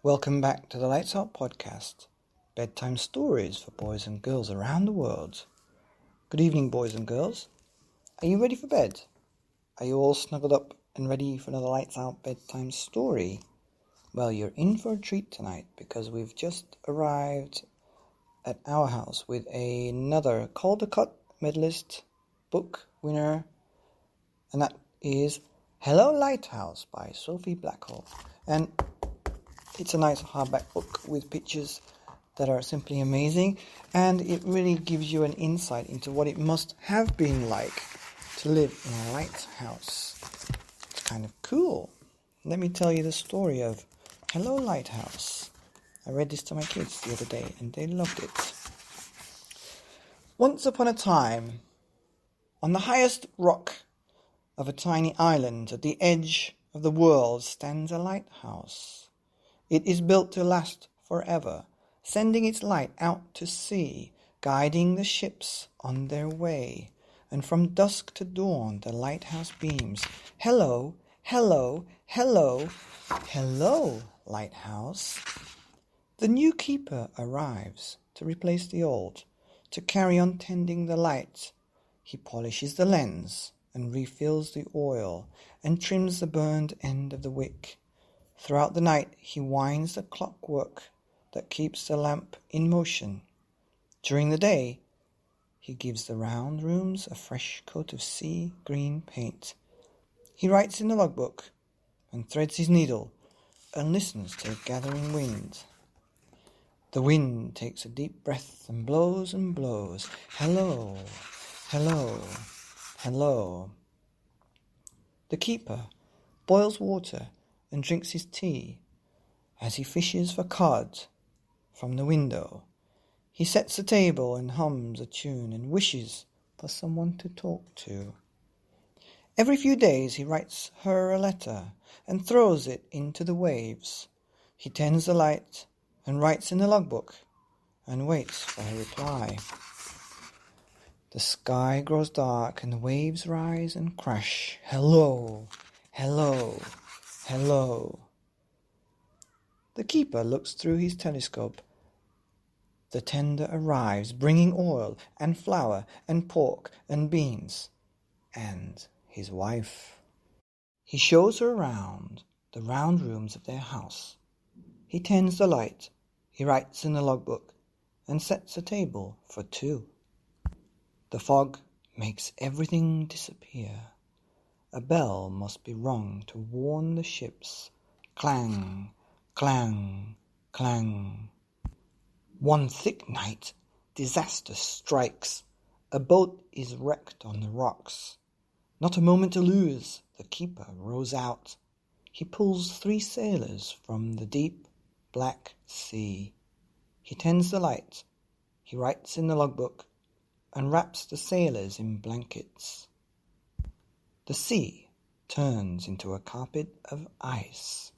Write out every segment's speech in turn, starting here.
Welcome back to the Lights Out podcast, bedtime stories for boys and girls around the world. Good evening, boys and girls. Are you ready for bed? Are you all snuggled up and ready for another Lights Out bedtime story? Well, you're in for a treat tonight because we've just arrived at our house with another Calder-Cut medalist book winner, and that is Hello Lighthouse by Sophie Blackall. And it's a nice hardback book with pictures that are simply amazing, and it really gives you an insight into what it must have been like to live in a lighthouse. It's kind of cool. Let me tell you the story of Hello Lighthouse. I read this to my kids the other day and they loved it. Once upon a time, on the highest rock of a tiny island at the edge of the world stands a lighthouse. It is built to last forever, sending its light out to sea, guiding the ships on their way. And from dusk to dawn the lighthouse beams. Hello, hello, hello, hello, lighthouse. The new keeper arrives to replace the old, to carry on tending the light. He polishes the lens and refills the oil and trims the burned end of the wick. Throughout the night he winds the clockwork that keeps the lamp in motion. During the day he gives the round rooms a fresh coat of sea green paint. He writes in the logbook and threads his needle and listens to the gathering wind. The wind takes a deep breath and blows and blows. Hello, hello, hello. The keeper boils water and drinks his tea as he fishes for cod from the window. He sets the table and hums a tune and wishes for someone to talk to. Every few days he writes her a letter and throws it into the waves. He tends the light and writes in the logbook and waits for her reply. The sky grows dark and the waves rise and crash. Hello, hello, hello. The keeper looks through his telescope. The tender arrives, bringing oil and flour and pork and beans, and his wife. He shows her around the round rooms of their house. He tends the light, he writes in the logbook, and sets a table for two. The fog makes everything disappear. A bell must be rung to warn the ships. Clang, clang, clang. One thick night, disaster strikes. A boat is wrecked on the rocks. Not a moment to lose, the keeper rows out. He pulls 3 sailors from the deep black sea. He tends the light, he writes in the logbook, and wraps the sailors in blankets. The sea turns into a carpet of ice.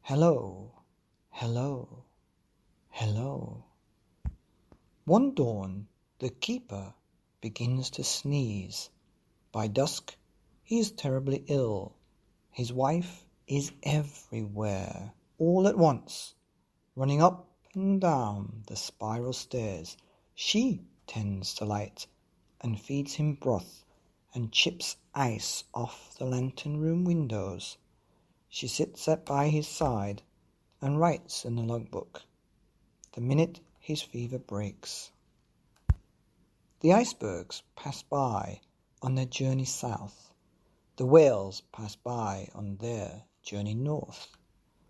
Hello, hello, hello. One dawn, the keeper begins to sneeze. By dusk, he is terribly ill. His wife is everywhere, all at once, running up and down the spiral stairs. She tends the light and feeds him broth and chips ice off the lantern room windows. She sits by his side and writes in the logbook the minute his fever breaks. The icebergs pass by on their journey south. The whales pass by on their journey north.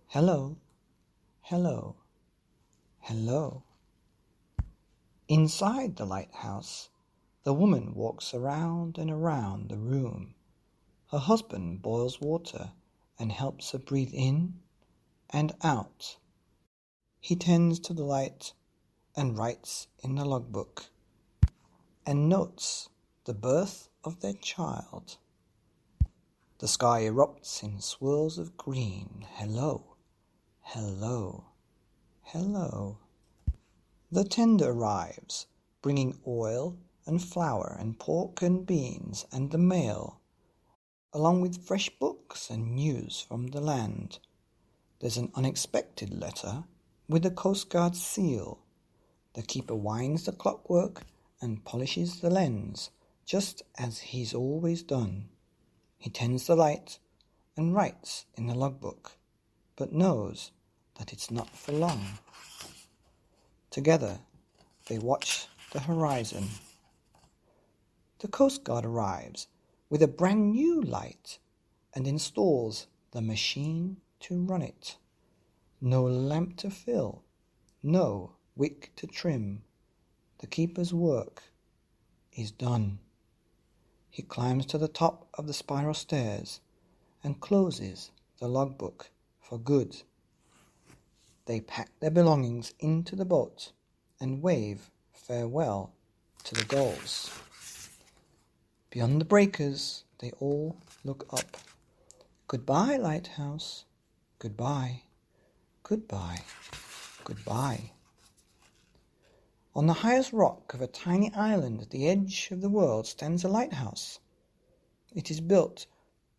Hello, hello, hello. Inside the lighthouse, the woman walks around and around the room. Her husband boils water and helps her breathe in and out. He tends to the light and writes in the logbook and notes the birth of their child. The sky erupts in swirls of green. Hello, hello, hello. The tender arrives, bringing oil and flour and pork and beans and the mail, along with fresh books and news from the land. There's an unexpected letter with the Coast Guard seal. The keeper winds the clockwork and polishes the lens, just as he's always done. He tends the light and writes in the logbook, but knows that it's not for long. Together, they watch the horizon. The Coast Guard arrives with a brand new light and installs the machine to run it. No lamp to fill, no wick to trim. The keeper's work is done. He climbs to the top of the spiral stairs and closes the logbook for good. They pack their belongings into the boat and wave farewell to the gulls. Beyond the breakers, they all look up. Goodbye, lighthouse. Goodbye. Goodbye. Goodbye. On the highest rock of a tiny island at the edge of the world stands a lighthouse. It is built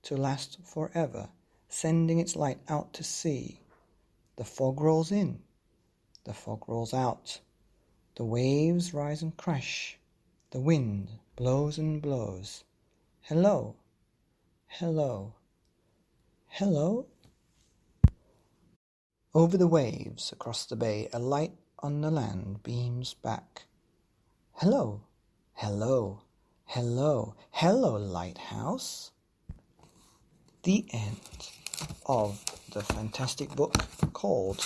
to last forever, sending its light out to sea. The fog rolls in. The fog rolls out. The waves rise and crash. The wind blows and blows. Hello. Hello. Hello. Over the waves across the bay, a light on the land beams back. Hello. Hello. Hello. Hello, lighthouse. The end of the fantastic book called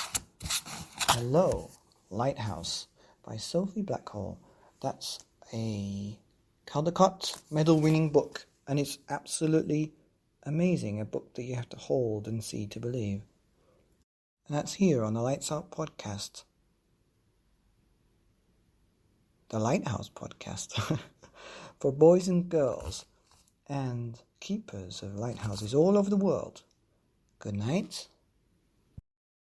Hello, Lighthouse by Sophie Blackall. That's a Caldecott medal-winning book, and it's absolutely amazing, a book that you have to hold and see to believe. And that's here on the Lights Out podcast. The Lighthouse podcast for boys and girls and keepers of lighthouses all over the world. Good night.